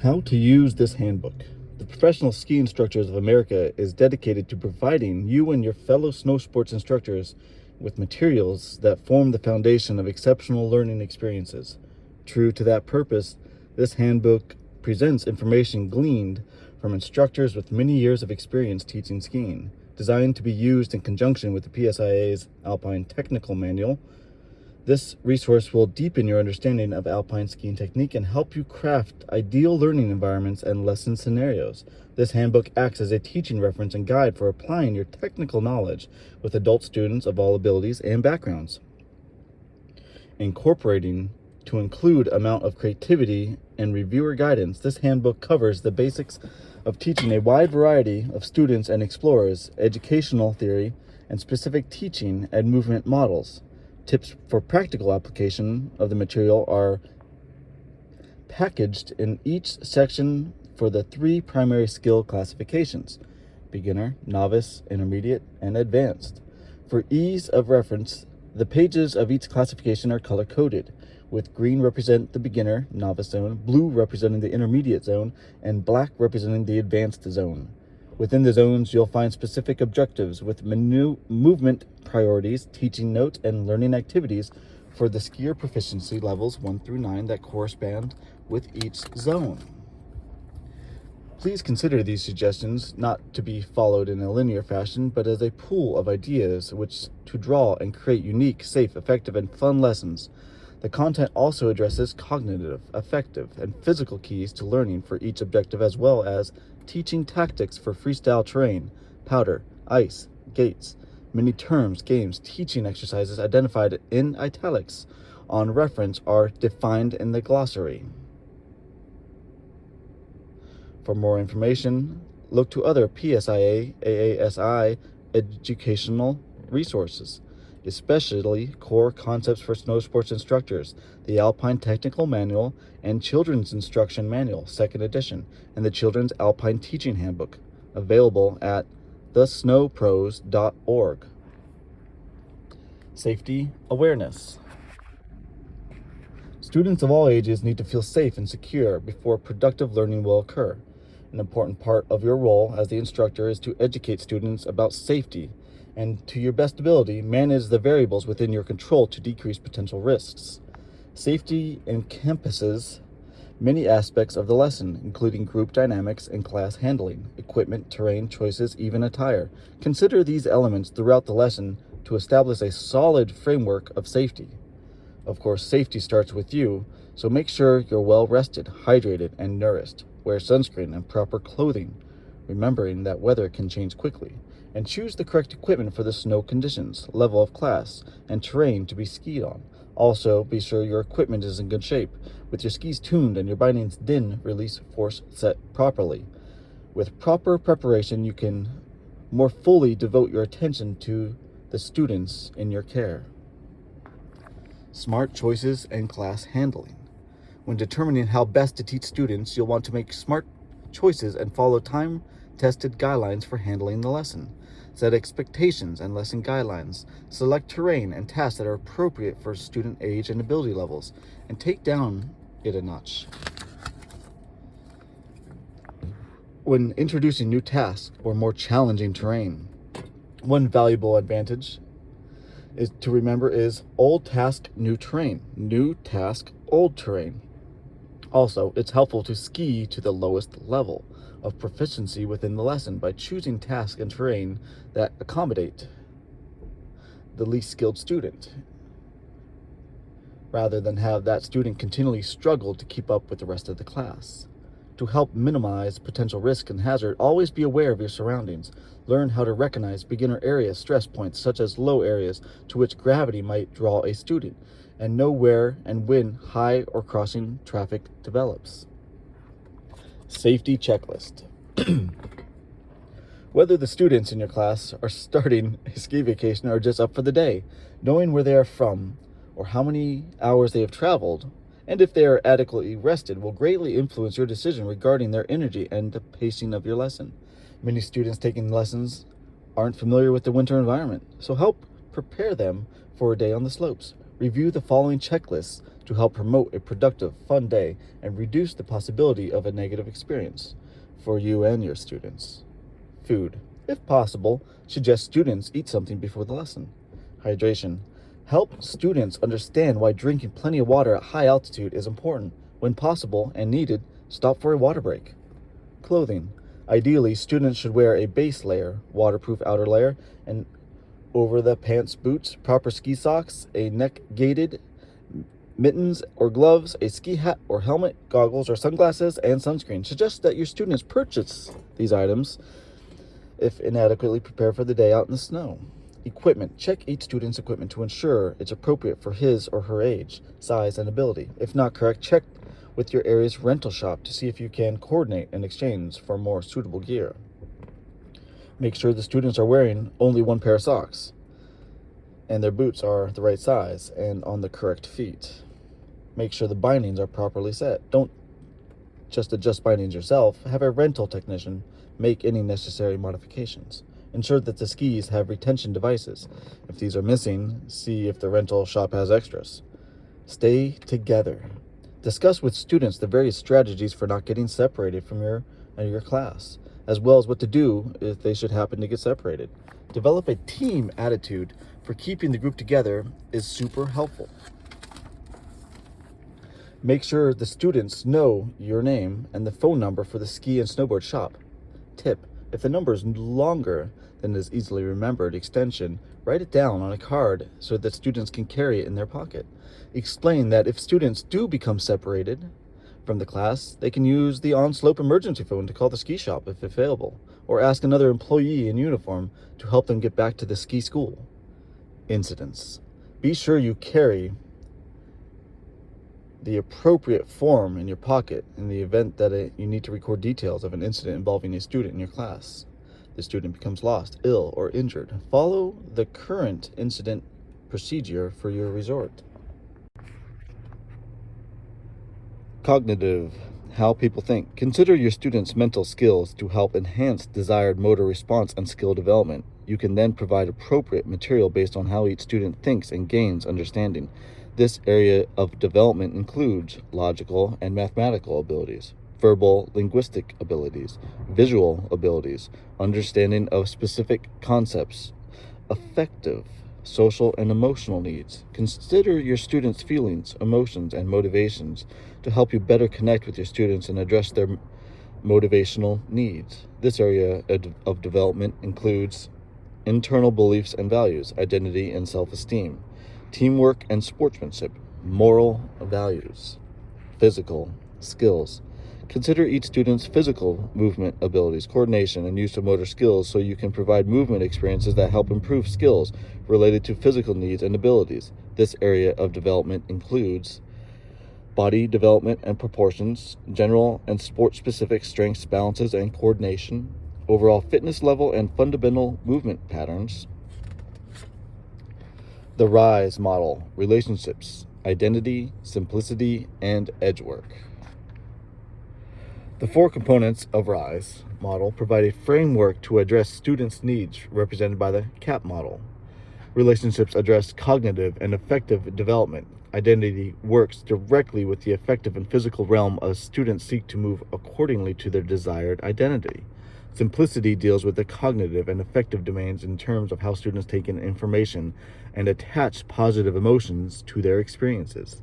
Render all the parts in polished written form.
How to use this handbook. The Professional Ski Instructors of America is dedicated to providing you and your fellow snow sports instructors with materials that form the foundation of exceptional learning experiences. True to that purpose, this handbook presents information gleaned from instructors with many years of experience teaching skiing, designed to be used in conjunction with the PSIA's Alpine Technical Manual. This resource will deepen your understanding of alpine skiing technique and help you craft ideal learning environments and lesson scenarios. This handbook acts as a teaching reference and guide for applying your technical knowledge with adult students of all abilities and backgrounds. Incorporating to include amount of creativity and reviewer guidance, this handbook covers the basics of teaching a wide variety of students and explorers, educational theory, and specific teaching and movement models. Tips for practical application of the material are packaged in each section for the 3 primary skill classifications: beginner, novice, intermediate, and advanced. For ease of reference, the pages of each classification are color-coded, with green representing the beginner, novice zone, blue representing the intermediate zone, and black representing the advanced zone. Within the zones, you'll find specific objectives with movement priorities, teaching notes, and learning activities for the skier proficiency levels 1 through 9 that correspond with each zone. Please consider these suggestions not to be followed in a linear fashion, but as a pool of ideas which to draw and create unique, safe, effective, and fun lessons. The content also addresses cognitive, affective, and physical keys to learning for each objective, as well as teaching tactics for freestyle terrain, powder, ice, gates. Many terms, games, teaching exercises identified in italics on reference are defined in the glossary. For more information, look to other PSIA, AASI educational resources, especially Core Concepts for Snow Sports Instructors, the Alpine Technical Manual, and Children's Instruction Manual, 2nd edition, and the Children's Alpine Teaching Handbook, available at thesnowpros.org. Safety awareness. Students of all ages need to feel safe and secure before productive learning will occur. An important part of your role as the instructor is to educate students about safety and, to your best ability, manage the variables within your control to decrease potential risks. Safety encompasses many aspects of the lesson, including group dynamics and class handling, equipment, terrain choices, even attire. Consider these elements throughout the lesson to establish a solid framework of safety. Of course, safety starts with you, so make sure you're well rested, hydrated, and nourished. Wear sunscreen and proper clothing, remembering that weather can change quickly. And choose the correct equipment for the snow conditions, level of class, and terrain to be skied on. Also, be sure your equipment is in good shape, with your skis tuned and your bindings din release force set properly. With proper preparation, you can more fully devote your attention to the students in your care. Smart choices and class handling. When determining how best to teach students, you'll want to make smart choices and follow time-tested guidelines for handling the lesson. Set expectations and lesson guidelines. Select terrain and tasks that are appropriate for student age and ability levels, and take down it a notch. When introducing new tasks or more challenging terrain, one valuable advantage is to remember is old task, new terrain. New task, old terrain. Also, it's helpful to ski to the lowest level of proficiency within the lesson by choosing tasks and terrain that accommodate the least skilled student, rather than have that student continually struggle to keep up with the rest of the class. To help minimize potential risk and hazard, always be aware of your surroundings. Learn how to recognize beginner area stress points, such as low areas to which gravity might draw a student, and know where and when high or crossing traffic develops. Safety checklist. Whether the students in your class are starting a ski vacation or just up for the day, knowing where they are from or how many hours they have traveled, and if they are adequately rested, will greatly influence your decision regarding their energy and the pacing of your lesson. Many students taking lessons aren't familiar with the winter environment, so help prepare them for a day on the slopes. Review the following checklists to help promote a productive, fun day and reduce the possibility of a negative experience for you and your students. Food. If possible, suggest students eat something before the lesson. Hydration. Help students understand why drinking plenty of water at high altitude is important. When possible and needed, stop for a water break. Clothing. Ideally, students should wear a base layer, waterproof outer layer, and over the pants, boots, proper ski socks, a neck-gated mittens or gloves, a ski hat or helmet, goggles or sunglasses, and sunscreen. Suggest that your students purchase these items if inadequately prepared for the day out in the snow. Equipment. Check each student's equipment to ensure it's appropriate for his or her age, size, and ability. If not correct, check with your area's rental shop to see if you can coordinate an exchange for more suitable gear. Make sure the students are wearing only one pair of socks and their boots are the right size and on the correct feet. Make sure the bindings are properly set. Don't just adjust bindings yourself. Have a rental technician make any necessary modifications. Ensure that the skis have retention devices. If these are missing, see if the rental shop has extras. Stay together. Discuss with students the various strategies for not getting separated from your class, as well as what to do if they should happen to get separated. Develop a team attitude for keeping the group together is super helpful. Make sure the students know your name and the phone number for the ski and snowboard shop. Tip: if the number is longer than is easily remembered extension, write it down on a card so that students can carry it in their pocket. Explain that if students do become separated from the class, they can use the on-slope emergency phone to call the ski shop if available, or ask another employee in uniform to help them get back to the ski school. Incidents. Be sure you carry the appropriate form in your pocket in the event that you need to record details of an incident involving a student in your class. The student becomes lost, ill, or injured. Follow the current incident procedure for your resort. Cognitive. How people think. Consider your students' mental skills to help enhance desired motor response and skill development. You can then provide appropriate material based on how each student thinks and gains understanding. This area of development includes logical and mathematical abilities, verbal, linguistic abilities, visual abilities, understanding of specific concepts, affective, social, and emotional needs. Consider your students' feelings, emotions, and motivations to help you better connect with your students and address their motivational needs. This area of development includes internal beliefs and values, identity and self-esteem, teamwork and sportsmanship, moral values, physical skills. Consider each student's physical movement abilities, coordination, and use of motor skills so you can provide movement experiences that help improve skills related to physical needs and abilities. This area of development includes body development and proportions, general and sport-specific strengths, balances, and coordination, overall fitness level and fundamental movement patterns. The RISE model, relationships, identity, simplicity, and edge work. The 4 components of RISE model provide a framework to address students' needs represented by the CAP model. Relationships address cognitive and affective development. Identity works directly with the affective and physical realm as students seek to move accordingly to their desired identity. Simplicity deals with the cognitive and affective domains in terms of how students take in information and attach positive emotions to their experiences.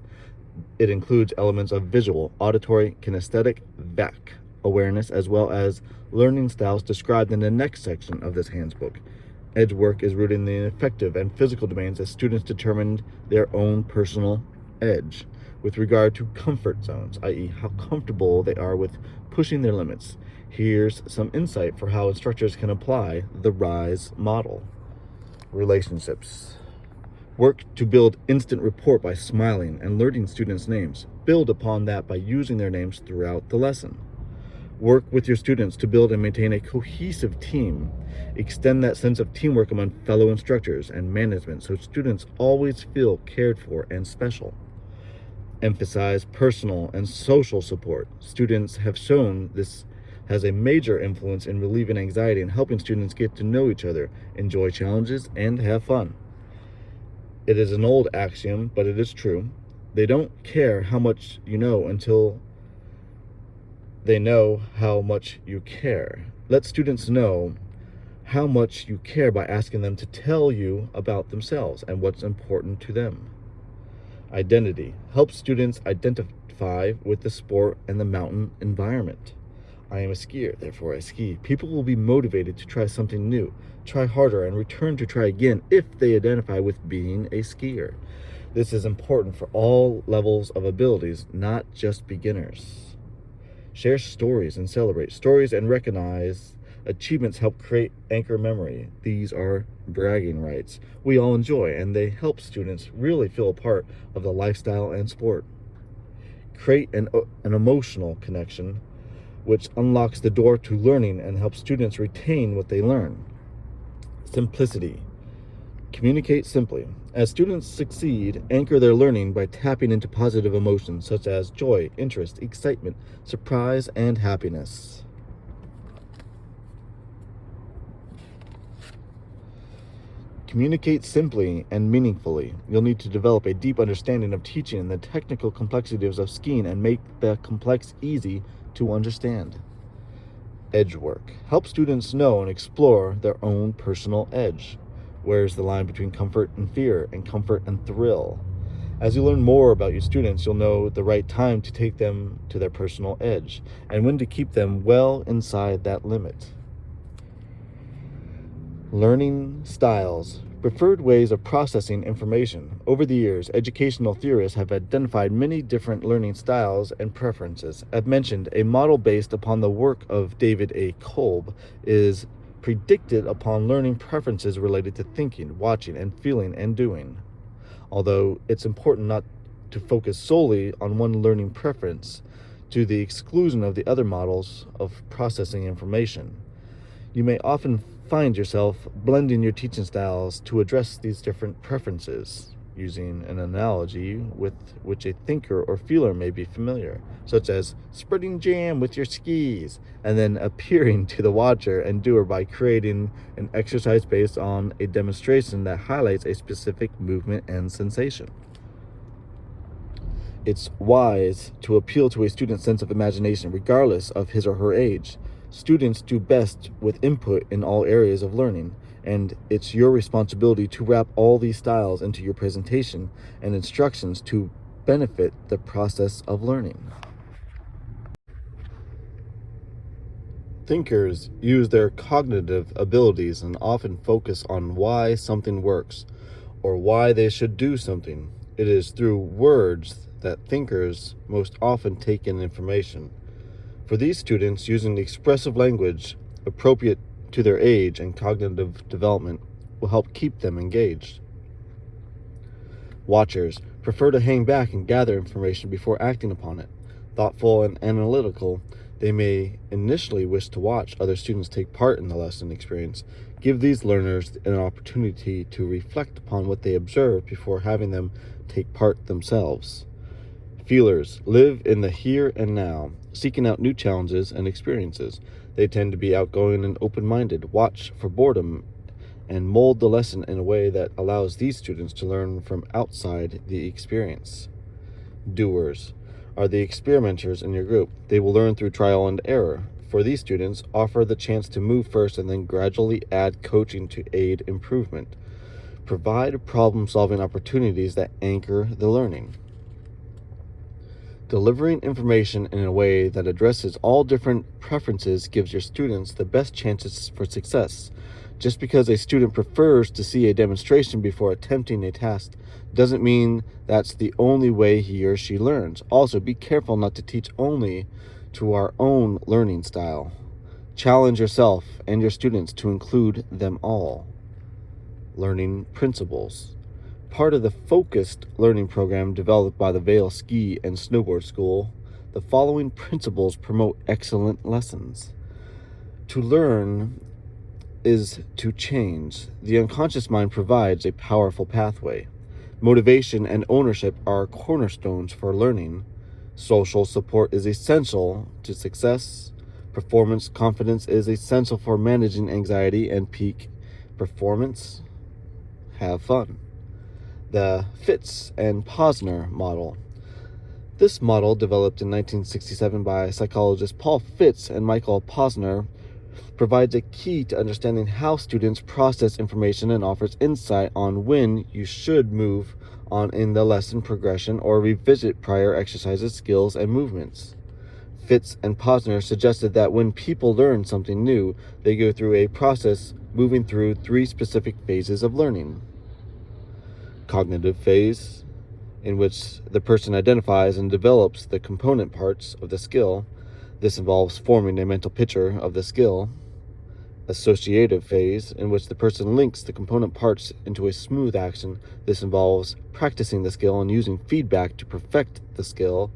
It includes elements of visual, auditory, kinesthetic, VAC awareness, as well as learning styles described in the next section of this handbook. Edge work is rooted in the affective and physical domains as students determine their own personal edge with regard to comfort zones, i.e. how comfortable they are with pushing their limits. Here's some insight for how instructors can apply the RISE model. Relationships. Work to build instant rapport by smiling and learning students' names. Build upon that by using their names throughout the lesson. Work with your students to build and maintain a cohesive team. Extend that sense of teamwork among fellow instructors and management so students always feel cared for and special. Emphasize personal and social support. Students have shown this has a major influence in relieving anxiety and helping students get to know each other, enjoy challenges, and have fun. It is an old axiom, but it is true. They don't care how much you know until they know how much you care. Let students know how much you care by asking them to tell you about themselves and what's important to them. Identity. Help students identify with the sport and the mountain environment. I am a skier, therefore I ski. People will be motivated to try something new, try harder, and return to try again if they identify with being a skier. This is important for all levels of abilities, not just beginners. Share stories and celebrate. Stories and recognize achievements help create anchor memory. These are bragging rights we all enjoy, and they help students really feel a part of the lifestyle and sport. Create an emotional connection, which unlocks the door to learning and helps students retain what they learn. Simplicity. Communicate simply. As students succeed, anchor their learning by tapping into positive emotions such as joy, interest, excitement, surprise, and happiness. Communicate simply and meaningfully. You'll need to develop a deep understanding of teaching and the technical complexities of skiing and make the complex easy to understand. Edge work. Help students know and explore their own personal edge. Where's the line between comfort and fear and comfort and thrill? As you learn more about your students, you'll know the right time to take them to their personal edge and when to keep them well inside that limit. Learning styles. Preferred ways of processing information. Over the years, educational theorists have identified many different learning styles and preferences. As mentioned, a model based upon the work of David A. Kolb is predicted upon learning preferences related to thinking, watching, and feeling and doing. Although it's important not to focus solely on one learning preference to the exclusion of the other models of processing information. You may often find yourself blending your teaching styles to address these different preferences, using an analogy with which a thinker or feeler may be familiar, such as spreading jam with your skis, and then appearing to the watcher and doer by creating an exercise based on a demonstration that highlights a specific movement and sensation. It's wise to appeal to a student's sense of imagination regardless of his or her age. Students do best with input in all areas of learning, and it's your responsibility to wrap all these styles into your presentation and instructions to benefit the process of learning. Thinkers use their cognitive abilities and often focus on why something works or why they should do something. It is through words that thinkers most often take in information. For these students, using the expressive language appropriate to their age and cognitive development will help keep them engaged. Watchers prefer to hang back and gather information before acting upon it. Thoughtful and analytical, they may initially wish to watch other students take part in the lesson experience. Give these learners an opportunity to reflect upon what they observe before having them take part themselves. Feelers live in the here and now, seeking out new challenges and experiences. They tend to be outgoing and open-minded, watch for boredom, and mold the lesson in a way that allows these students to learn from outside the experience. Doers are the experimenters in your group. They will learn through trial and error. For these students, offer the chance to move first and then gradually add coaching to aid improvement. Provide problem-solving opportunities that anchor the learning. Delivering information in a way that addresses all different preferences gives your students the best chances for success. Just because a student prefers to see a demonstration before attempting a task doesn't mean that's the only way he or she learns. Also, be careful not to teach only to our own learning style. Challenge yourself and your students to include them all. Learning principles. Part of the focused learning program developed by the Vail Ski and Snowboard School, the following principles promote excellent lessons. To learn is to change. The unconscious mind provides a powerful pathway. Motivation and ownership are cornerstones for learning. Social support is essential to success. Performance confidence is essential for managing anxiety and peak performance. Have fun. The Fitz and Posner model. This model, developed in 1967 by psychologists Paul Fitz and Michael Posner, provides a key to understanding how students process information and offers insight on when you should move on in the lesson progression or revisit prior exercises, skills, and movements. Fitz and Posner suggested that when people learn something new, they go through a process moving through 3 specific phases of learning. Cognitive phase, in which the person identifies and develops the component parts of the skill. This involves forming a mental picture of the skill. Associative phase, in which the person links the component parts into a smooth action. This involves practicing the skill and using feedback to perfect the skill.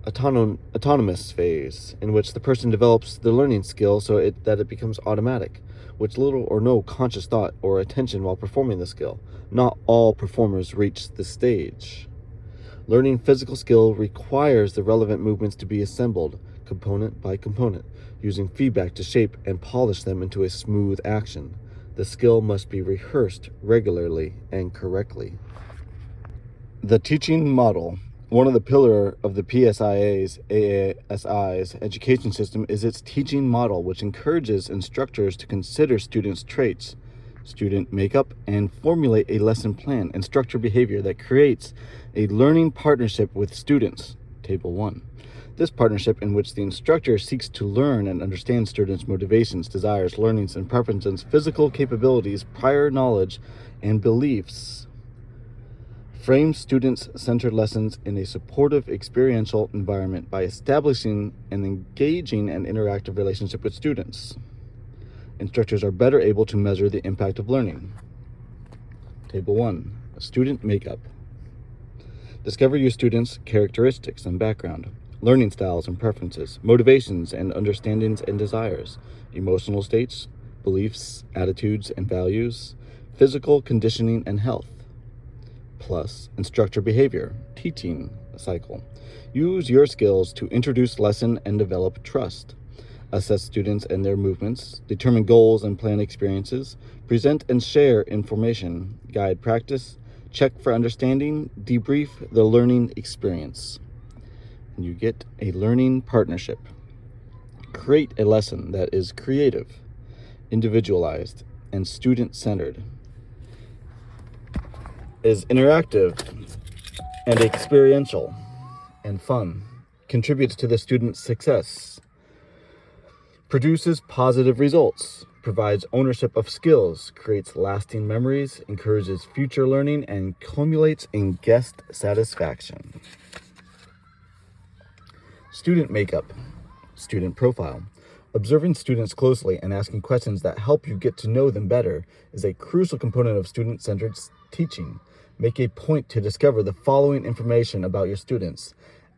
Autonomous phase, in which the person develops the learning skill that it becomes automatic, with little or no conscious thought or attention while performing the skill. Not all performers reach this stage. Learning physical skill requires the relevant movements to be assembled, component by component, using feedback to shape and polish them into a smooth action. The skill must be rehearsed regularly and correctly. The teaching model. One of the pillars of the PSIA's AASI's education system is its teaching model, which encourages instructors to consider students' traits, student makeup, and formulate a lesson plan, instructor behavior that creates a learning partnership with students. Table 1. This partnership, in which the instructor seeks to learn and understand students' motivations, desires, learnings, and preferences, physical capabilities, prior knowledge, and beliefs, frames students-centered lessons in a supportive experiential environment by establishing an engaging and interactive relationship with students. Instructors are better able to measure the impact of learning. Table 1. Student makeup. Discover your students' characteristics and background, learning styles and preferences, motivations and understandings and desires, emotional states, beliefs, attitudes and values, physical conditioning and health. Plus, instructor behavior, teaching cycle. Use your skills to introduce lesson and develop trust. Assess students and their movements, determine goals and plan experiences, present and share information, guide practice, check for understanding, debrief the learning experience. And you get a learning partnership. Create a lesson that is creative, individualized, and student-centered, is interactive and experiential and fun, contributes to the student's success, produces positive results, provides ownership of skills, creates lasting memories, encourages future learning, and culminates in guest satisfaction. Student makeup, student profile. Observing students closely and asking questions that help you get to know them better is a crucial component of student-centered teaching. Make a point to discover the following information about your students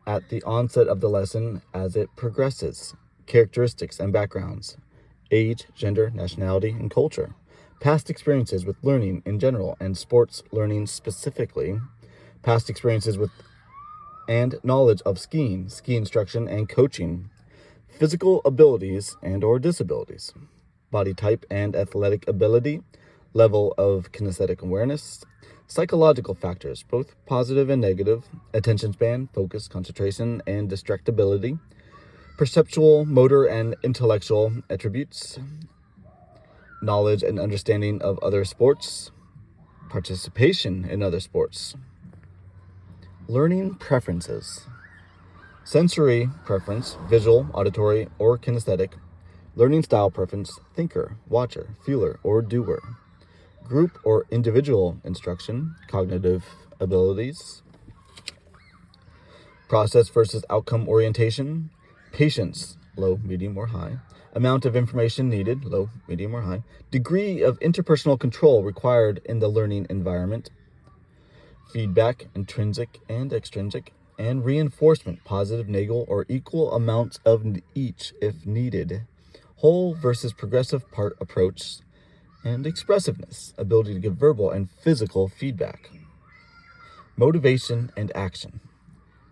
at the onset of the lesson as it progresses. Characteristics and backgrounds, age, gender, nationality, and culture, past experiences with learning in general and sports learning specifically, past experiences with and knowledge of skiing, ski instruction, and coaching, physical abilities and or disabilities, body type and athletic ability, level of kinesthetic awareness, psychological factors, both positive and negative, attention span, focus, concentration, and distractibility, perceptual, motor, and intellectual attributes, knowledge and understanding of other sports, participation in other sports, learning preferences, sensory preference, visual, auditory, or kinesthetic, learning style preference, thinker, watcher, feeler, or doer, group or individual instruction, cognitive abilities, process versus outcome orientation, patience, low, medium, or high, amount of information needed, low, medium, or high, degree of interpersonal control required in the learning environment, feedback, intrinsic and extrinsic, and reinforcement, positive, negative, or equal amounts of each if needed, whole versus progressive part approach, and expressiveness, ability to give verbal and physical feedback, motivation and action,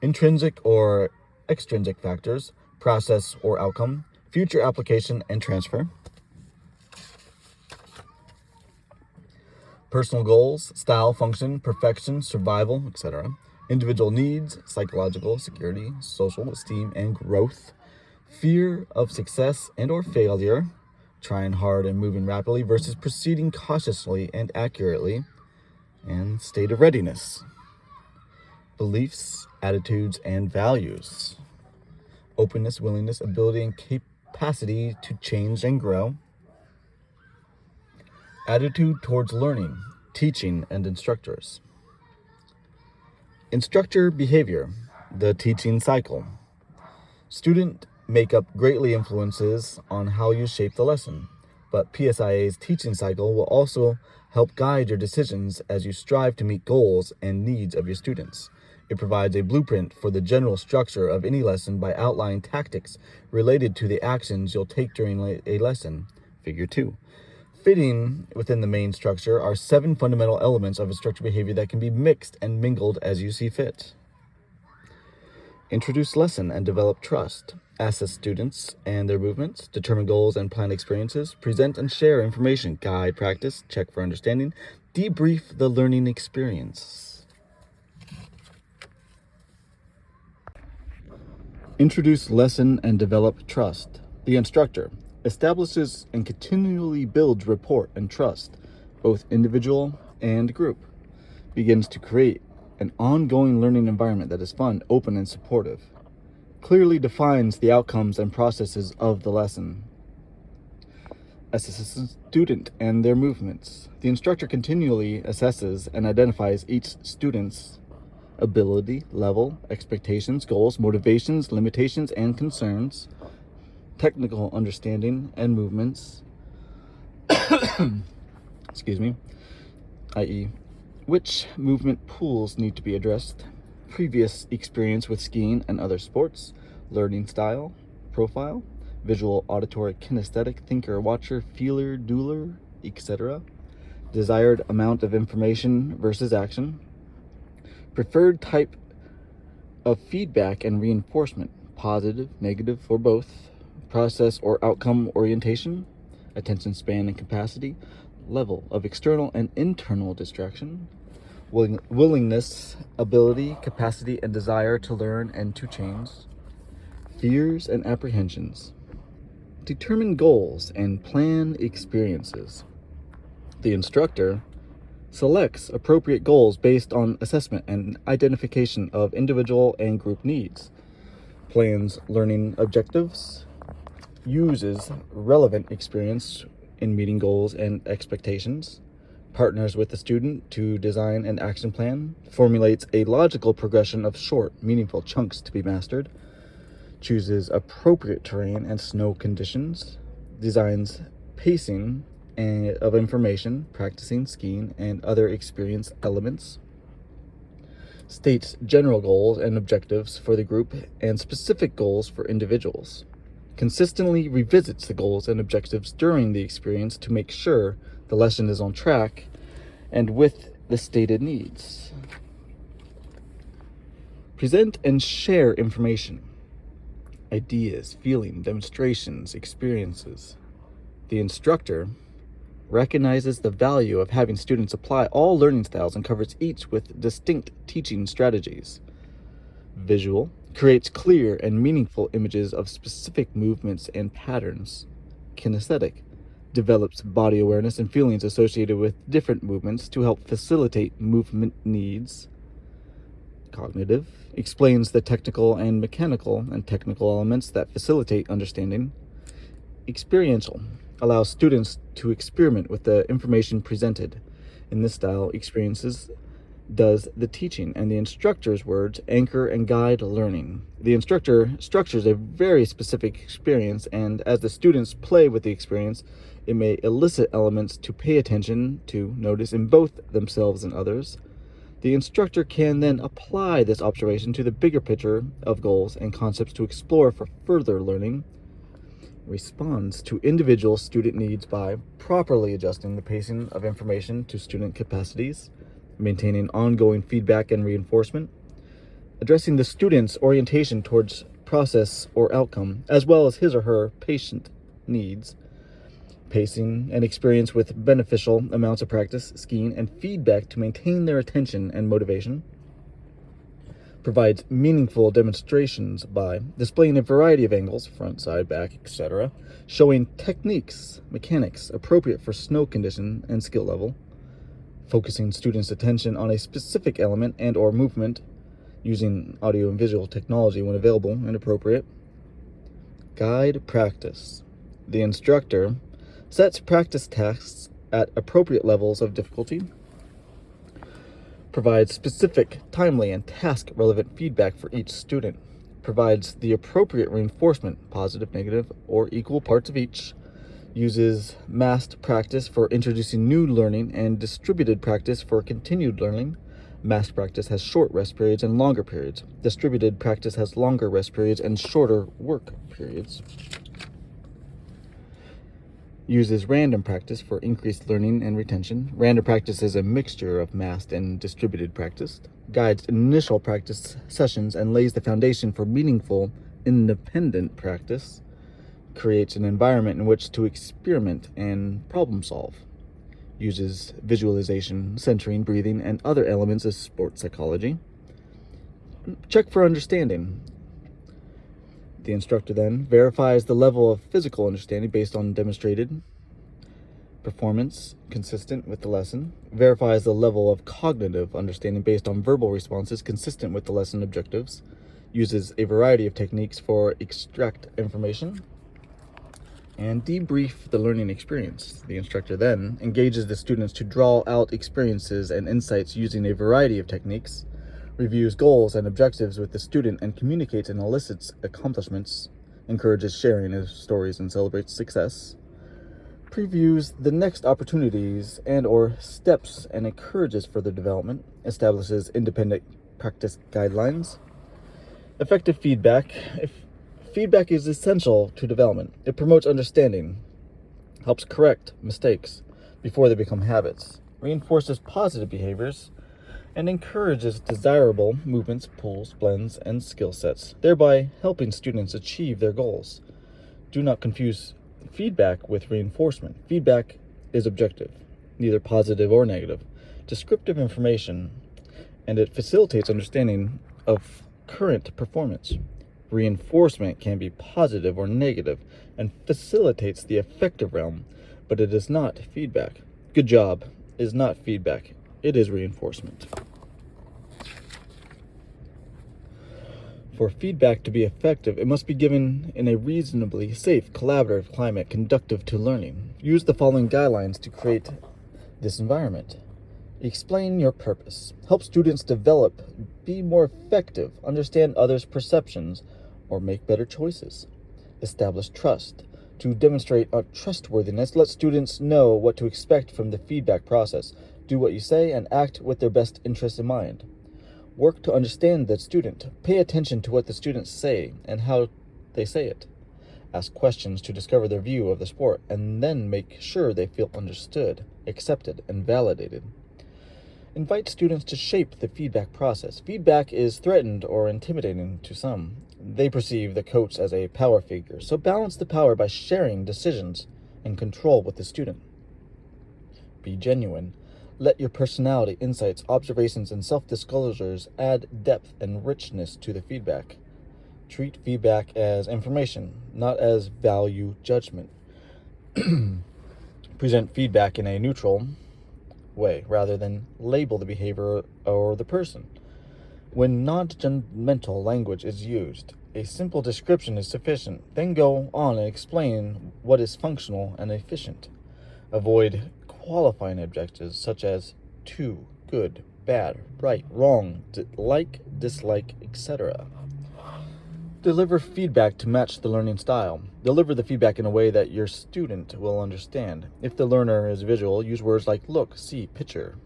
intrinsic or extrinsic factors, process or outcome, future application and transfer, personal goals, style, function, perfection, survival, etc., individual needs, psychological security, social esteem and growth, fear of success and or failure, trying hard and moving rapidly versus proceeding cautiously and accurately, and state of readiness, beliefs, attitudes, and values, openness, willingness, ability, and capacity to change and grow, attitude towards learning, teaching, and instructors, instructor behavior, the teaching cycle. Student makeup greatly influences on how you shape the lesson, but PSIA's teaching cycle will also help guide your decisions as you strive to meet goals and needs of your students. It provides a blueprint for the general structure of any lesson by outlining tactics related to the actions you'll take during a lesson. Figure 2. Fitting within the main structure are 7 fundamental elements of instructor behavior that can be mixed and mingled as you see fit. Introduce lesson and develop trust. Assess students and their movements. Determine goals and plan experiences. Present and share information. Guide practice. Check for understanding. Debrief the learning experience. Introduce lesson and develop trust. The instructor establishes and continually builds rapport and trust, both individual and group. Begins to create an ongoing learning environment that is fun, open, and supportive. Clearly defines the outcomes and processes of the lesson. Assesses the student and their movements. The instructor continually assesses and identifies each student's ability, level, expectations, goals, motivations, limitations, and concerns, technical understanding and movements, i.e., which movement pools need to be addressed, previous experience with skiing and other sports, learning style, profile, visual, auditory, kinesthetic, thinker, watcher, feeler, doer, etc., desired amount of information versus action, preferred type of feedback and reinforcement, positive, negative, or both, process or outcome orientation, attention span and capacity, level of external and internal distraction, willingness, ability, capacity, and desire to learn and to change, fears and apprehensions. Determine goals and plan experiences. The instructor selects appropriate goals based on assessment and identification of individual and group needs, plans learning objectives, uses relevant experience in meeting goals and expectations, partners with the student to design an action plan, formulates a logical progression of short, meaningful chunks to be mastered, chooses appropriate terrain and snow conditions, designs pacing of information, practicing skiing and other experience elements, states general goals and objectives for the group and specific goals for individuals, consistently revisits the goals and objectives during the experience to make sure the lesson is on track and with the stated needs. Present and share information, ideas, feeling, demonstrations, experiences. The instructor recognizes the value of having students apply all learning styles and covers each with distinct teaching strategies. Visual creates clear and meaningful images of specific movements and patterns. Kinesthetic develops body awareness and feelings associated with different movements to help facilitate movement needs. Cognitive explains the technical and mechanical and technical elements that facilitate understanding. Experiential allows students to experiment with the information presented. In this style, experiences does the teaching, and the instructor's words anchor and guide learning. The instructor structures a very specific experience, and as the students play with the experience, it may elicit elements to pay attention to, notice in both themselves and others. The instructor can then apply this observation to the bigger picture of goals and concepts to explore for further learning. Responds to individual student needs by properly adjusting the pacing of information to student capacities, maintaining ongoing feedback and reinforcement, addressing the student's orientation towards process or outcome, as well as his or her patient needs, pacing and experience with beneficial amounts of practice, skiing, and feedback to maintain their attention and motivation, Provides meaningful demonstrations by displaying a variety of angles, front, side, back, etc., showing techniques, mechanics appropriate for snow condition and skill level, focusing students' attention on a specific element and or movement, using audio and visual technology when available and appropriate. Guide practice. The instructor sets practice tasks at appropriate levels of difficulty, provides specific, timely, and task-relevant feedback for each student, provides the appropriate reinforcement, positive, negative, or equal parts of each, uses massed practice for introducing new learning and distributed practice for continued learning. Massed practice has short rest periods and longer periods. Distributed practice has longer rest periods and shorter work periods. Uses random practice for increased learning and retention. Random practice is a mixture of massed and distributed practice. Guides initial practice sessions and lays the foundation for meaningful, independent practice. Creates an environment in which to experiment and problem solve. Uses visualization, centering, breathing, and other elements of sports psychology. Check for understanding. The instructor then verifies the level of physical understanding based on demonstrated performance consistent with the lesson, verifies the level of cognitive understanding based on verbal responses consistent with the lesson objectives, uses a variety of techniques for extract information, and debrief the learning experience. The instructor then engages the students to draw out experiences and insights using a variety of techniques, reviews goals and objectives with the student and communicates and elicits accomplishments, encourages sharing of stories and celebrates success, previews the next opportunities and or steps and encourages further development, establishes independent practice guidelines. Effective feedback. Feedback is essential to development. It promotes understanding, helps correct mistakes before they become habits, reinforces positive behaviors, and encourages desirable movements, pulls, blends, and skill sets, thereby helping students achieve their goals. Do not confuse feedback with reinforcement. Feedback is objective, neither positive or negative, descriptive information, and it facilitates understanding of current performance. Reinforcement can be positive or negative and facilitates the affective realm, but it is not feedback. Good job is not feedback. It is reinforcement. For feedback to be effective, it must be given in a reasonably safe, collaborative climate conducive to learning. Use the following guidelines to create this environment. Explain your purpose. Help students develop, be more effective, understand others' perceptions, or make better choices. Establish trust. To demonstrate trustworthiness, let students know what to expect from the feedback process. Do what you say and act with their best interests in mind. Work to understand the student. Pay attention to what the students say and how they say it. Ask questions to discover their view of the sport and then make sure they feel understood, accepted, and validated. Invite students to shape the feedback process. Feedback is threatened or intimidating to some. They perceive the coach as a power figure, so balance the power by sharing decisions and control with the student. Be genuine. Let your personality, insights, observations, and self-disclosures add depth and richness to the feedback. Treat feedback as information, not as value judgment. Present feedback in a neutral way rather than label the behavior or the person. When non-judgmental language is used, a simple description is sufficient. Then go on and explain what is functional and efficient. Avoid qualifying adjectives such as to, good, bad, right, wrong, like, dislike, etc. Deliver feedback to match the learning style. Deliver the feedback in a way that your student will understand. If the learner is visual, use words like look, see, picture,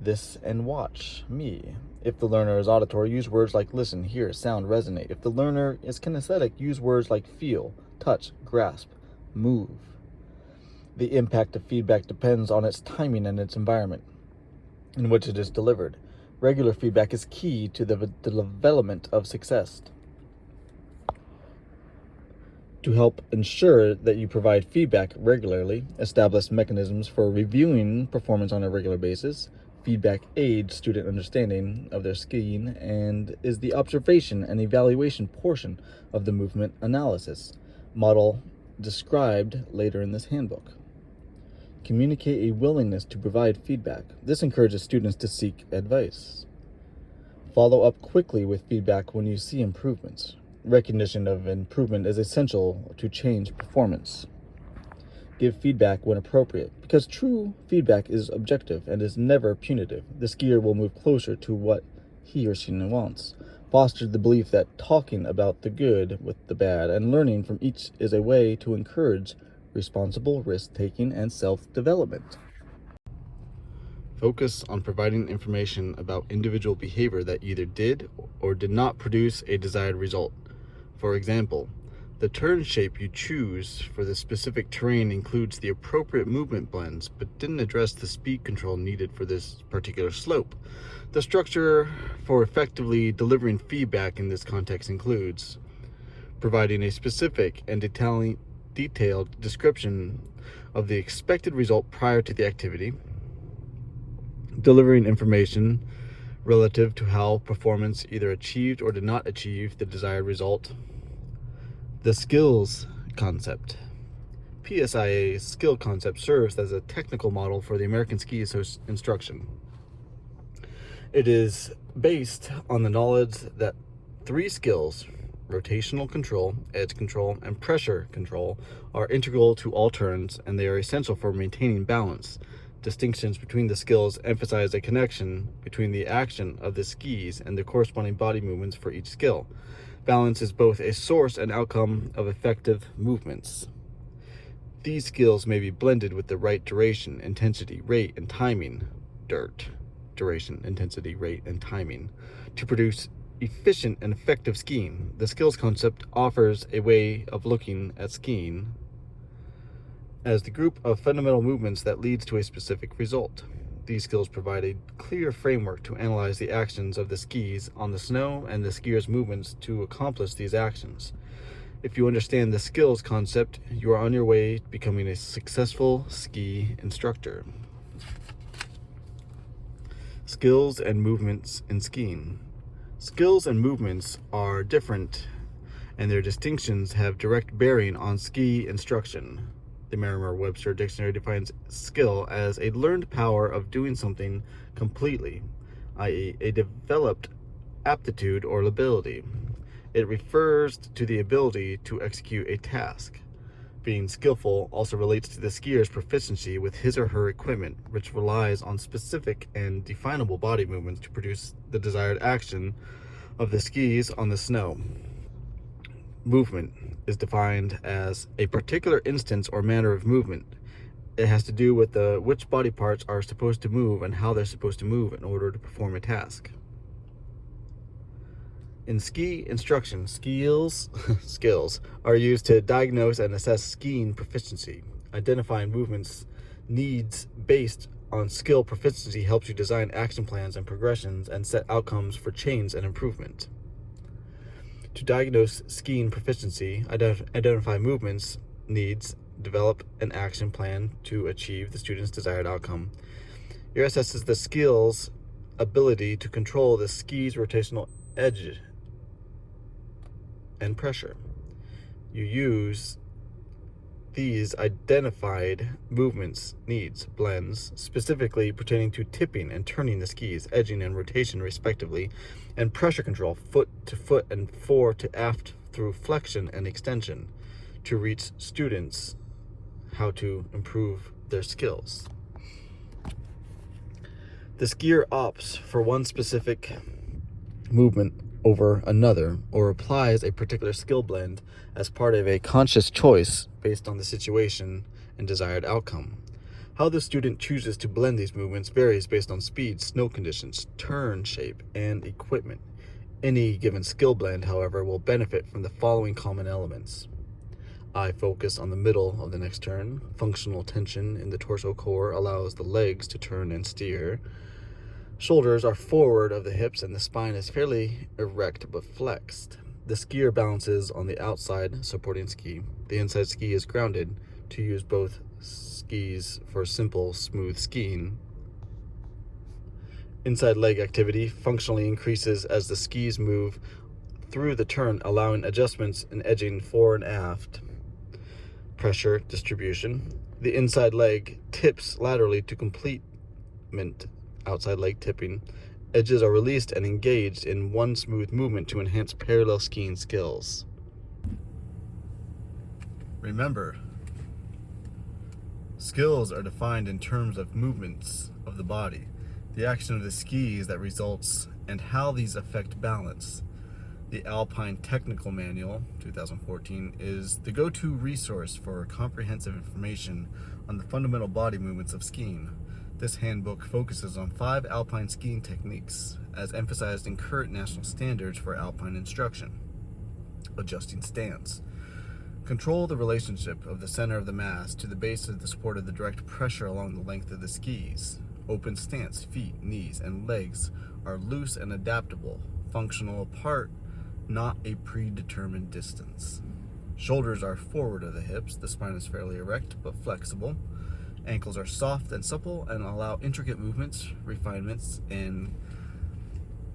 this, and watch, me. If the learner is auditory, use words like listen, hear, sound, resonate. If the learner is kinesthetic, use words like feel, touch, grasp, move. The impact of feedback depends on its timing and its environment in which it is delivered. Regular feedback is key to the development of success. To help ensure that you provide feedback regularly, establish mechanisms for reviewing performance on a regular basis. Feedback aids student understanding of their skiing and is the observation and evaluation portion of the movement analysis model described later in this handbook. Communicate a willingness to provide feedback. This encourages students to seek advice. Follow up quickly with feedback when you see improvements. Recognition of improvement is essential to change performance. Give feedback when appropriate, because true feedback is objective and is never punitive. The skier will move closer to what he or she wants. Foster the belief that talking about the good with the bad and learning from each is a way to encourage responsible risk-taking and self-development. Focus on providing information about individual behavior that either did or did not produce a desired result. For example, the turn shape you choose for the specific terrain includes the appropriate movement blends, but didn't address the speed control needed for this particular slope. The structure for effectively delivering feedback in this context includes providing a specific and detailed description of the expected result prior to the activity, delivering information relative to how performance either achieved or did not achieve the desired result. The skills concept. PSIA's skill concept serves as a technical model for the American Ski Association instruction. It is based on the knowledge that 3 skills, rotational control, edge control, and pressure control, are integral to all turns, and they are essential for maintaining balance. Distinctions between the skills emphasize a connection between the action of the skis and the corresponding body movements for each skill. Balance is both a source and outcome of effective movements. These skills may be blended with the right duration, intensity, rate, and timing, duration, intensity, rate, and timing, to produce efficient and effective skiing. The skills concept offers a way of looking at skiing as the group of fundamental movements that leads to a specific result. These skills provide a clear framework to analyze the actions of the skis on the snow and the skier's movements to accomplish these actions. If you understand the skills concept, you are on your way to becoming a successful ski instructor. Skills and movements in skiing. Skills and movements are different, and their distinctions have direct bearing on ski instruction. The Merriam-Webster Dictionary defines skill as a learned power of doing something completely, i.e., a developed aptitude or ability. It refers to the ability to execute a task. Being skillful also relates to the skier's proficiency with his or her equipment, which relies on specific and definable body movements to produce the desired action of the skis on the snow. Movement is defined as a particular instance or manner of movement. It has to do with which body parts are supposed to move and how they're supposed to move in order to perform a task. In ski instruction, skills are used to diagnose and assess skiing proficiency. Identifying movements needs based on skill proficiency helps you design action plans and progressions and set outcomes for change and improvement. To diagnose skiing proficiency, identify movements needs, develop an action plan to achieve the student's desired outcome. Your assesses the skill's ability to control the ski's rotational edge and pressure. You use these identified movements needs blends specifically pertaining to tipping and turning the skis, edging and rotation respectively, and pressure control, foot to foot and fore to aft through flexion and extension, to reach students how to improve their skills. The skier opts for one specific movement over another, or applies a particular skill blend as part of a conscious choice based on the situation and desired outcome. How the student chooses to blend these movements varies based on speed, snow conditions, turn shape, and equipment. Any given skill blend, however, will benefit from the following common elements. Eye focus on the middle of the next turn. Functional tension in the torso core allows the legs to turn and steer. Shoulders are forward of the hips and the spine is fairly erect but flexed. The skier balances on the outside supporting ski. The inside ski is grounded to use both skis for simple, smooth skiing. Inside leg activity functionally increases as the skis move through the turn, allowing adjustments in edging fore and aft. Pressure distribution. The inside leg tips laterally to complement outside leg tipping. Edges are released and engaged in one smooth movement to enhance parallel skiing skills. Remember, skills are defined in terms of movements of the body, the action of the skis that results, and how these affect balance. The Alpine Technical Manual, 2014, is the go-to resource for comprehensive information on the fundamental body movements of skiing. This handbook focuses on 5 alpine skiing techniques, as emphasized in current national standards for alpine instruction. Adjusting stance. Control the relationship of the center of the mass to the base of the support of the direct pressure along the length of the skis. Open stance, feet, knees, and legs are loose and adaptable, functional apart, not a predetermined distance. Shoulders are forward of the hips, the spine is fairly erect but flexible. Ankles are soft and supple and allow intricate movements, refinements, and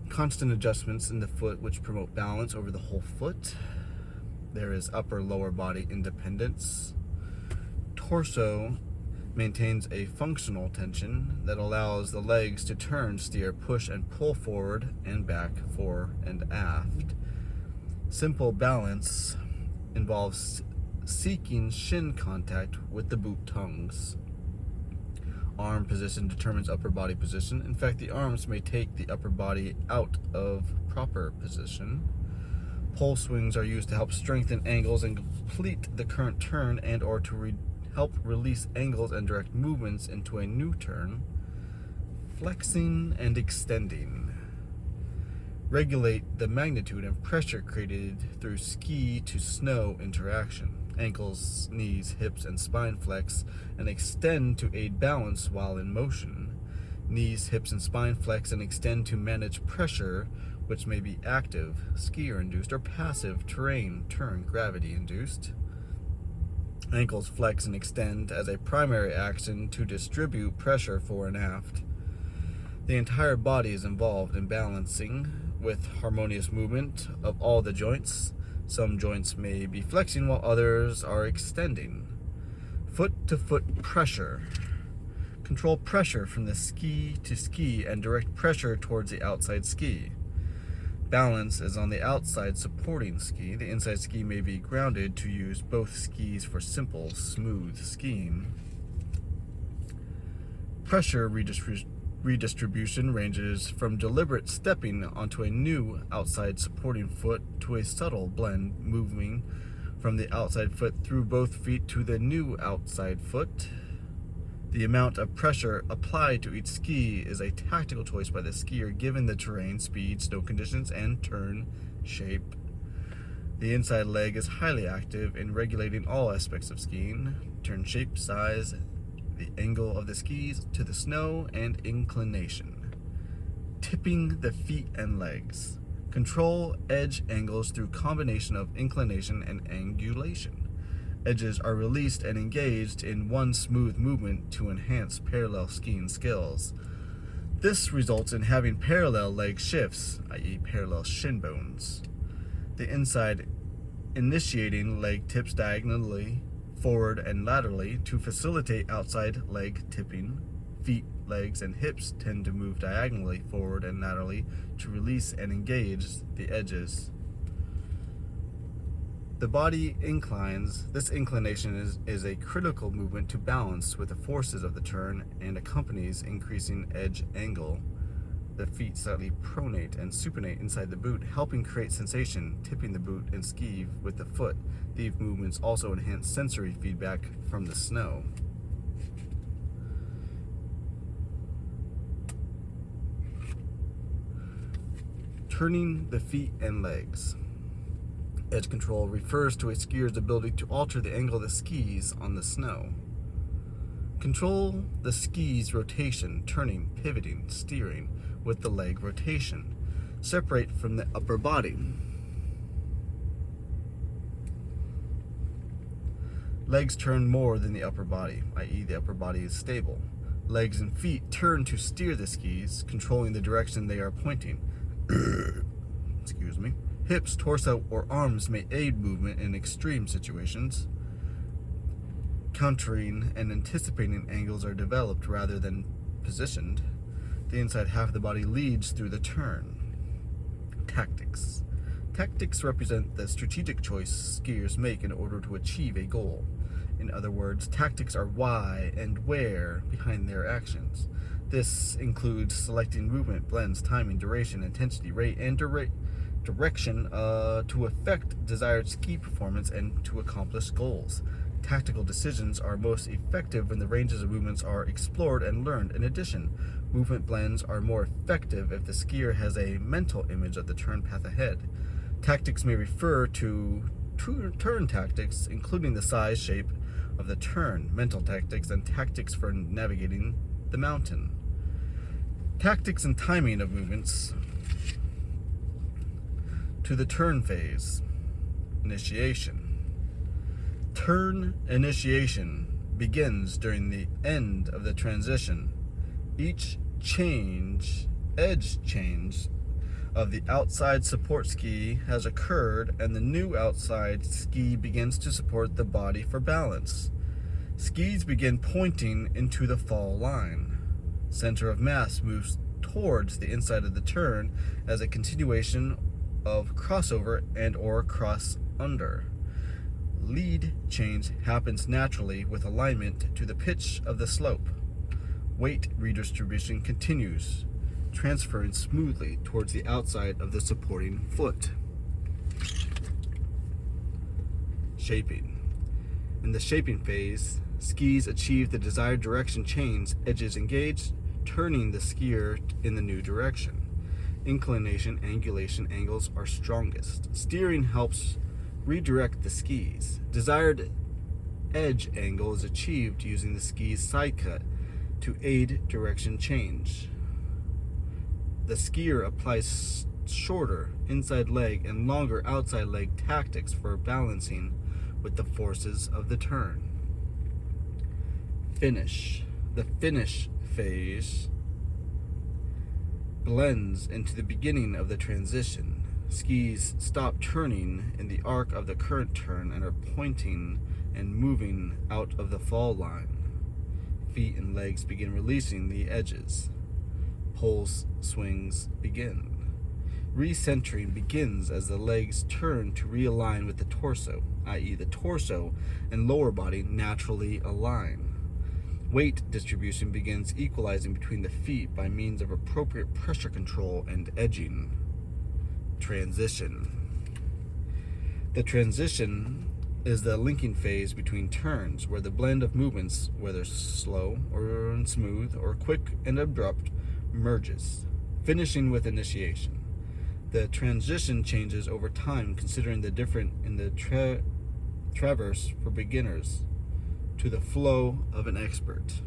constant adjustments in the foot which promote balance over the whole foot. There is upper-lower body independence. Torso maintains a functional tension that allows the legs to turn, steer, push, and pull forward and back, fore and aft. Simple balance involves seeking shin contact with the boot tongues. Arm position determines upper body position. In fact, the arms may take the upper body out of proper position. Pole swings are used to help strengthen angles and complete the current turn and or to help release angles and direct movements into a new turn. Flexing and extending. Regulate the magnitude and pressure created through ski to snow interaction. Ankles, knees, hips, and spine flex and extend to aid balance while in motion. Knees, hips, and spine flex and extend to manage pressure, which may be active, skier-induced, or passive, terrain, turn, gravity-induced. Ankles flex and extend as a primary action to distribute pressure fore and aft. The entire body is involved in balancing with harmonious movement of all the joints. Some joints may be flexing while others are extending. Foot-to-foot pressure. Control pressure from the ski to ski and direct pressure towards the outside ski. Balance is on the outside supporting ski. The inside ski may be grounded to use both skis for simple, smooth skiing. Pressure redistribution ranges from deliberate stepping onto a new outside supporting foot to a subtle blend moving from the outside foot through both feet to the new outside foot. The amount of pressure applied to each ski is a tactical choice by the skier given the terrain, speed, snow conditions, and turn shape. The inside leg is highly active in regulating all aspects of skiing: turn shape, size, the angle of the skis to the snow, and inclination. Tipping the feet and legs. Control edge angles through combination of inclination and angulation. Edges are released and engaged in one smooth movement to enhance parallel skiing skills. This results in having parallel leg shifts, i.e. parallel shin bones. The inside initiating leg tips diagonally, forward and laterally to facilitate outside leg tipping. Feet, legs, and hips tend to move diagonally, forward and laterally to release and engage the edges. The body inclines. This inclination is a critical movement to balance with the forces of the turn and accompanies increasing edge angle. The feet slightly pronate and supinate inside the boot, helping create sensation, tipping the boot and ski with the foot. These movements also enhance sensory feedback from the snow. Turning the feet and legs. Edge control refers to a skier's ability to alter the angle of the skis on the snow. Control the skis' rotation, turning, pivoting, steering with the leg rotation. Separate from the upper body. Legs turn more than the upper body, i.e. the upper body is stable. Legs and feet turn to steer the skis, controlling the direction they are pointing. Excuse me. Hips, torso, or arms may aid movement in extreme situations. Countering and anticipating angles are developed rather than positioned. The inside half of the body leads through the turn. Tactics. Tactics represent the strategic choice skiers make in order to achieve a goal. In other words, tactics are why and where behind their actions. This includes selecting movement, blends, timing, duration, intensity, rate, and direction to affect desired ski performance and to accomplish goals. Tactical decisions are most effective when the ranges of movements are explored and learned. In addition, movement blends are more effective if the skier has a mental image of the turn path ahead. Tactics may refer to turn tactics, including the size, shape of the turn, mental tactics, and tactics for navigating the mountain. Tactics and timing of movements to the turn phase. Initiation. Turn initiation begins during the end of the transition. Each edge change of the outside support ski has occurred, and the new outside ski begins to support the body for balance. Skis begin pointing into the fall line. Center of mass moves towards the inside of the turn as a continuation of crossover and or cross under. Lead change happens naturally with alignment to the pitch of the slope. Weight redistribution continues, transferring smoothly towards the outside of the supporting foot. Shaping. In the shaping phase, skis achieve the desired direction change, edges engaged, turning the skier in the new direction. Inclination, angulation angles are strongest. Steering helps redirect the skis. Desired edge angle is achieved using the ski's side cut to aid direction change. The skier applies shorter inside leg and longer outside leg tactics for balancing with the forces of the turn. Finish. The finish phase blends into the beginning of the transition. Skis stop turning in the arc of the current turn and are pointing and moving out of the fall line. Feet and legs begin releasing the edges. Poles swings begin. Recentering begins as the legs turn to realign with the torso, i.e. the torso and lower body naturally align. Weight distribution begins equalizing between the feet by means of appropriate pressure control and edging. Transition. The transition is the linking phase between turns, where the blend of movements, whether slow or smooth or quick and abrupt, merges, finishing with initiation. The transition changes over time, considering the difference in the traverse for beginners to the flow of an expert.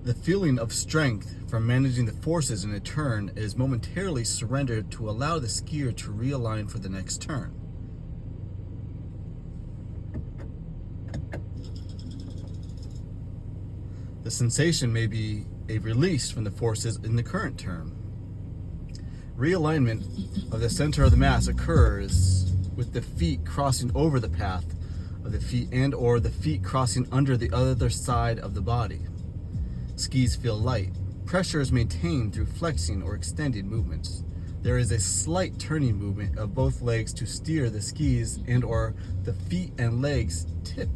The feeling of strength from managing the forces in a turn is momentarily surrendered to allow the skier to realign for the next turn. The sensation may be a release from the forces in the current turn. Realignment of the center of the mass occurs with the feet crossing over the path of the feet and or the feet crossing under the other side of the body. Skis feel light. Pressure is maintained through flexing or extending movements. There is a slight turning movement of both legs to steer the skis and or the feet and legs tip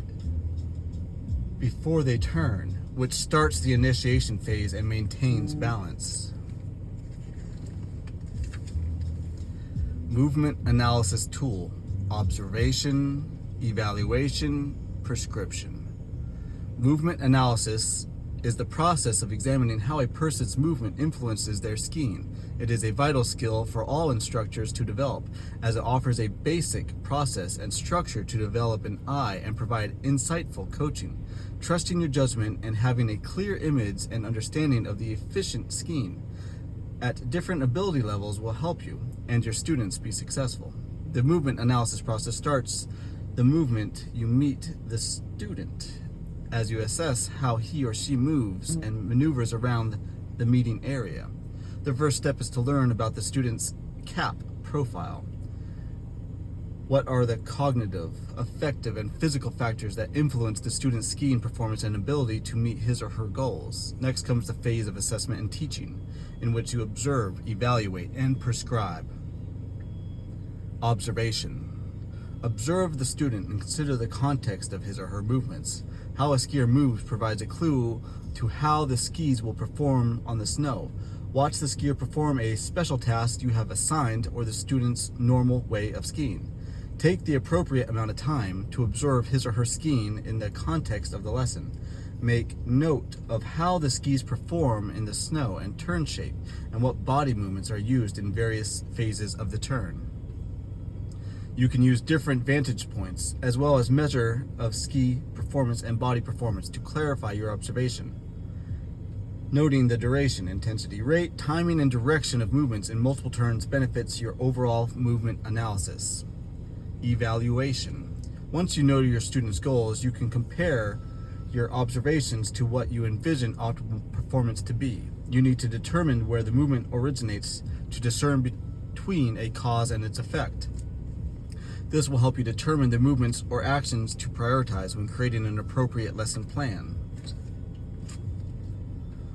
before they turn, which starts the initiation phase and maintains balance. Movement analysis tool: observation, evaluation, prescription. Movement analysis is the process of examining how a person's movement influences their skiing. It is a vital skill for all instructors to develop, as it offers a basic process and structure to develop an eye and provide insightful coaching. Trusting your judgment and having a clear image and understanding of the efficient skiing at different ability levels will help you and your students be successful. The movement analysis process starts the movement, you meet the student as you assess how he or she moves and maneuvers around the meeting area. The first step is to learn about the student's CAP profile. What are the cognitive, affective, and physical factors that influence the student's skiing performance and ability to meet his or her goals? Next comes the phase of assessment and teaching, in which you observe, evaluate, and prescribe. Observation. Observe the student and consider the context of his or her movements. How a skier moves provides a clue to how the skis will perform on the snow. Watch the skier perform a special task you have assigned or the student's normal way of skiing. Take the appropriate amount of time to observe his or her skiing in the context of the lesson. Make note of how the skis perform in the snow and turn shape, and what body movements are used in various phases of the turn. You can use different vantage points, as well as measure of ski performance and body performance to clarify your observation. Noting the duration, intensity, rate, timing, and direction of movements in multiple turns benefits your overall movement analysis. Evaluation. Once you know your student's goals, you can compare your observations to what you envision optimal performance to be. You need to determine where the movement originates to discern between a cause and its effect. This will help you determine the movements or actions to prioritize when creating an appropriate lesson plan.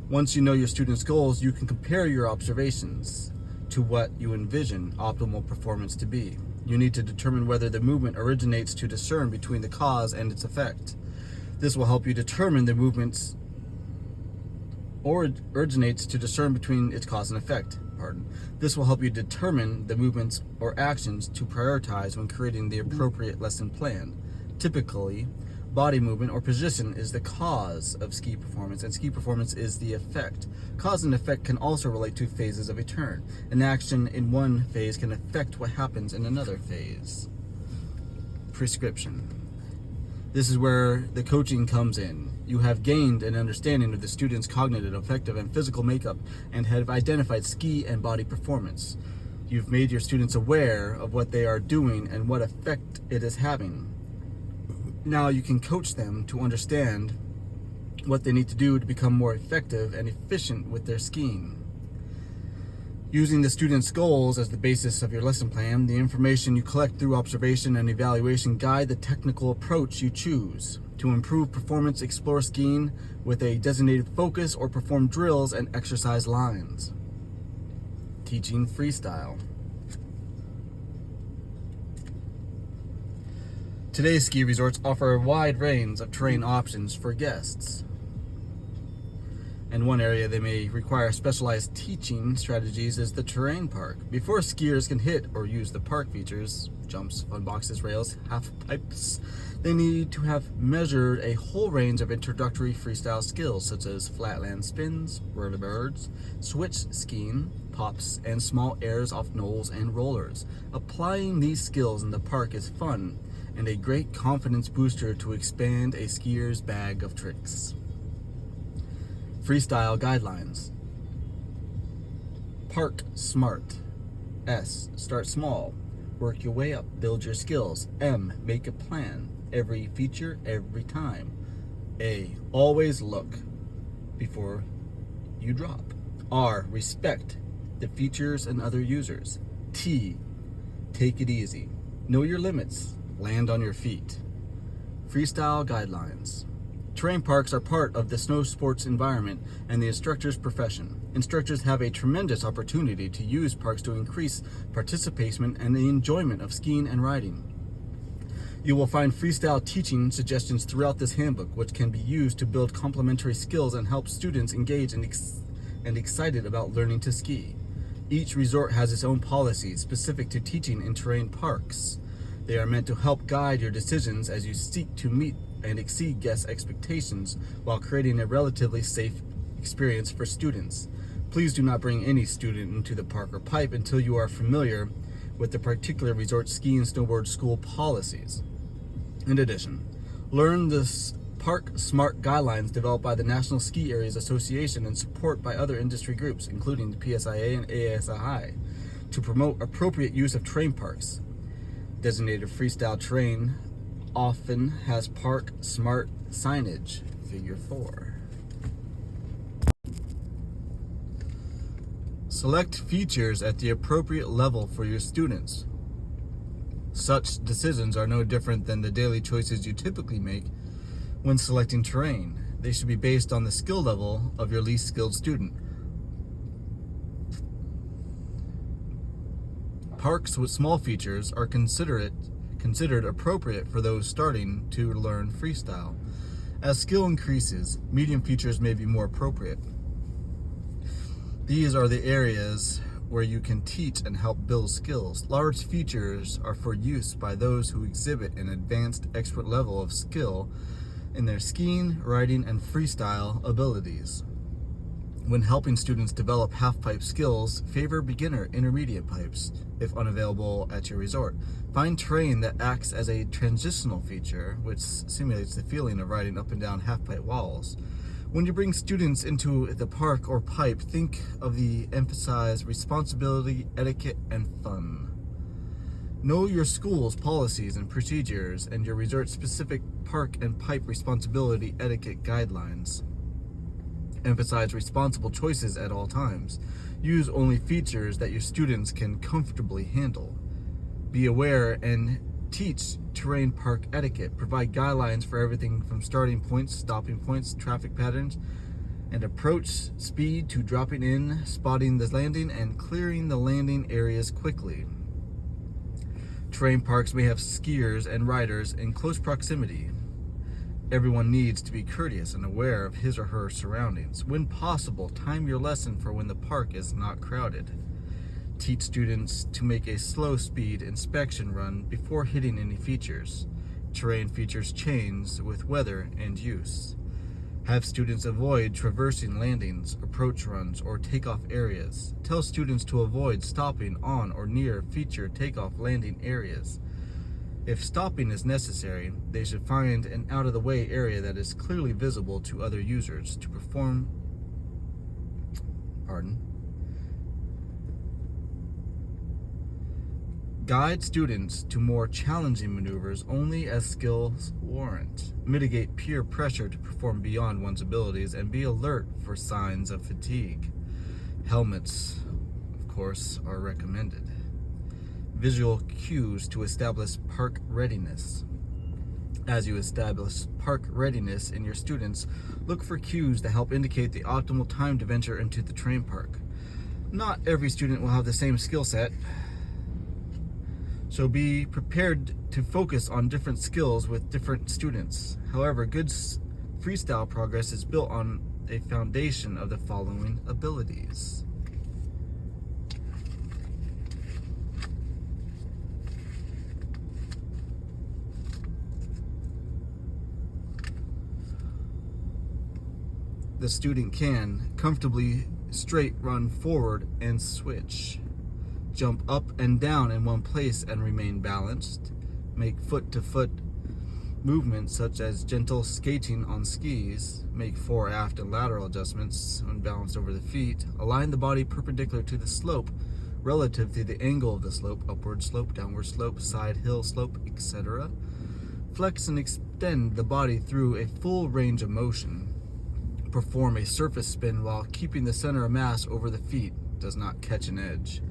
Once you know your student's goals, you can compare your observations to what you envision optimal performance to be. You need to determine whether the movement originates to discern between the cause and its effect. This will help you determine the movements originates to discern between its cause and effect. This will help you determine the movements or actions to prioritize when creating the appropriate lesson plan. Typically, body movement or position is the cause of ski performance, and ski performance is the effect. Cause and effect can also relate to phases of a turn. An action in one phase can affect what happens in another phase. Prescription. This is where the coaching comes in. You have gained an understanding of the student's cognitive, affective, and physical makeup and have identified ski and body performance. You've made your students aware of what they are doing and what effect it is having. Now you can coach them to understand what they need to do to become more effective and efficient with their skiing. Using the student's goals as the basis of your lesson plan, the information you collect through observation and evaluation guide the technical approach you choose. To improve performance, explore skiing with a designated focus or perform drills and exercise lines. Teaching freestyle. Today's ski resorts offer a wide range of terrain options for guests. In one area they may require specialized teaching strategies is the terrain park. Before skiers can hit or use the park features, jumps, fun boxes, rails, half pipes, they need to have measured a whole range of introductory freestyle skills such as flatland spins, whirlybirds, switch skiing, pops, and small airs off knolls and rollers. Applying these skills in the park is fun and a great confidence booster to expand a skier's bag of tricks. Freestyle guidelines. Park smart. S. Start small. Work your way up. Build your skills. M. Make a plan. Every feature, every time. A. Always look before you drop. R. Respect the features and other users. T. Take it easy. Know your limits. Land on your feet. Freestyle guidelines. Terrain parks are part of the snow sports environment and the instructor's profession. Instructors have a tremendous opportunity to use parks to increase participation and the enjoyment of skiing and riding. You will find freestyle teaching suggestions throughout this handbook, which can be used to build complementary skills and help students engage and excited about learning to ski. Each resort has its own policies specific to teaching in terrain parks. They are meant to help guide your decisions as you seek to meet and exceed guests' expectations while creating a relatively safe experience for students. Please do not bring any student into the park or pipe until you are familiar with the particular resort ski and snowboard school policies. In addition, learn the Park Smart guidelines developed by the National Ski Areas Association and support by other industry groups, including the PSIA and ASI, to promote appropriate use of terrain parks. Designated freestyle terrain often has park smart signage, figure 4. Select features at the appropriate level for your students. Such decisions are no different than the daily choices you typically make when selecting terrain. They should be based on the skill level of your least skilled student. Parks with small features are considered appropriate for those starting to learn freestyle. As skill increases, medium features may be more appropriate. These are the areas where you can teach and help build skills. Large features are for use by those who exhibit an advanced expert level of skill in their skiing, riding, and freestyle abilities. When helping students develop half-pipe skills, favor beginner intermediate pipes if unavailable at your resort. Find terrain that acts as a transitional feature, which simulates the feeling of riding up and down half-pipe walls. When you bring students into the park or pipe, think of the emphasize responsibility, etiquette, and fun. Know your school's policies and procedures and your resort-specific park and pipe responsibility etiquette guidelines. Emphasize responsible choices at all times. Use only features that your students can comfortably handle. Be aware and teach terrain park etiquette. Provide guidelines for everything from starting points, stopping points, traffic patterns, and approach speed to dropping in, spotting the landing, and clearing the landing areas quickly. Terrain parks may have skiers and riders in close proximity. Everyone needs to be courteous and aware of his or her surroundings. When possible, time your lesson for when the park is not crowded. Teach students to make a slow speed inspection run before hitting any features. Terrain features change with weather and use. Have students avoid traversing landings, approach runs, or takeoff areas. Tell students to avoid stopping on or near feature takeoff landing areas. If stopping is necessary, they should find an out-of-the-way area that is clearly visible to other users to perform. Guide students to more challenging maneuvers only as skills warrant. Mitigate peer pressure to perform beyond one's abilities and be alert for signs of fatigue. Helmets, of course, are recommended. Visual cues to establish park readiness. As you establish park readiness in your students, look for cues that help indicate the optimal time to venture into the terrain park. Not every student will have the same skill set, so be prepared to focus on different skills with different students. However, good freestyle progress is built on a foundation of the following abilities. The student can comfortably straight run forward and switch, jump up and down in one place and remain balanced, make foot-to-foot movements such as gentle skating on skis, make fore, aft, and lateral adjustments when balanced over the feet, align the body perpendicular to the slope relative to the angle of the slope, upward slope, downward slope, side hill slope, etc. Flex and extend the body through a full range of motion. Perform a surface spin while keeping the center of mass over the feet, does not catch an edge.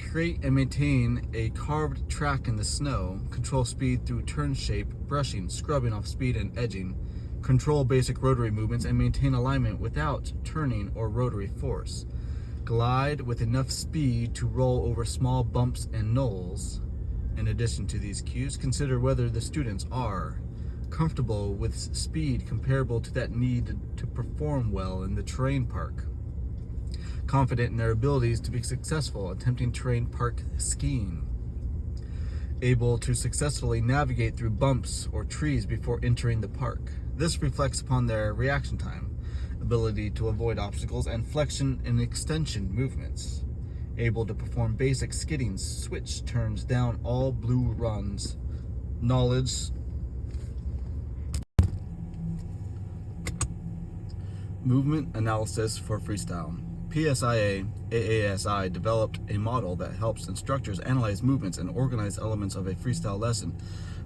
Create and maintain a carved track in the snow. Control speed through turn shape, brushing, scrubbing off speed, and edging. Control basic rotary movements and maintain alignment without turning or rotary force. Glide with enough speed to roll over small bumps and knolls. In addition to these cues, consider whether the students are comfortable with speed comparable to that needed to perform well in the terrain park. Confident in their abilities to be successful attempting terrain park skiing. Able to successfully navigate through bumps or trees before entering the park. This reflects upon their reaction time, ability to avoid obstacles, and flexion and extension movements. Able to perform basic skidding, switch turns down all blue runs. Knowledge. Movement analysis for freestyle. PSIA AASI developed a model that helps instructors analyze movements and organize elements of a freestyle lesson,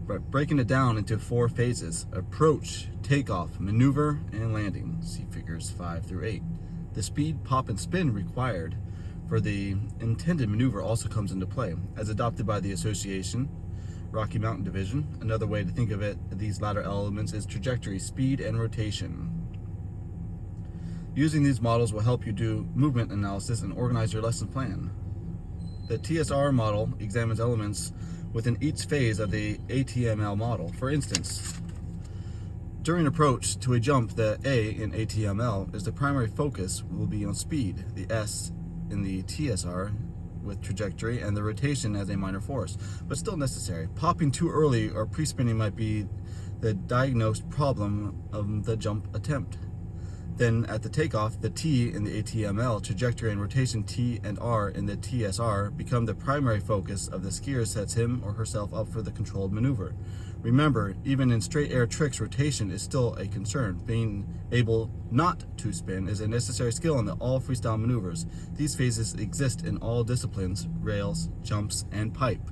but breaking it down into 4 phases: approach, takeoff, maneuver, and landing. See figures 5 through 8. The speed, pop, and spin required for the intended maneuver also comes into play, as adopted by the Association Rocky Mountain Division. Another way to think of it, these latter elements, is trajectory, speed, and rotation. Using these models will help you do movement analysis and organize your lesson plan. The TSR model examines elements within each phase of the ATML model. For instance, during approach to a jump, the A in ATML is the primary focus will be on speed, the S in the TSR with trajectory, and the rotation as a minor force, but still necessary. Popping too early or pre-spinning might be the diagnosed problem of the jump attempt. Then at the takeoff, the T in the ATML, trajectory and rotation T and R in the TSR become the primary focus of the skier, sets him or herself up for the controlled maneuver. Remember, even in straight air tricks, rotation is still a concern. Being able not to spin is a necessary skill in all freestyle maneuvers. These phases exist in all disciplines: rails, jumps, and pipe.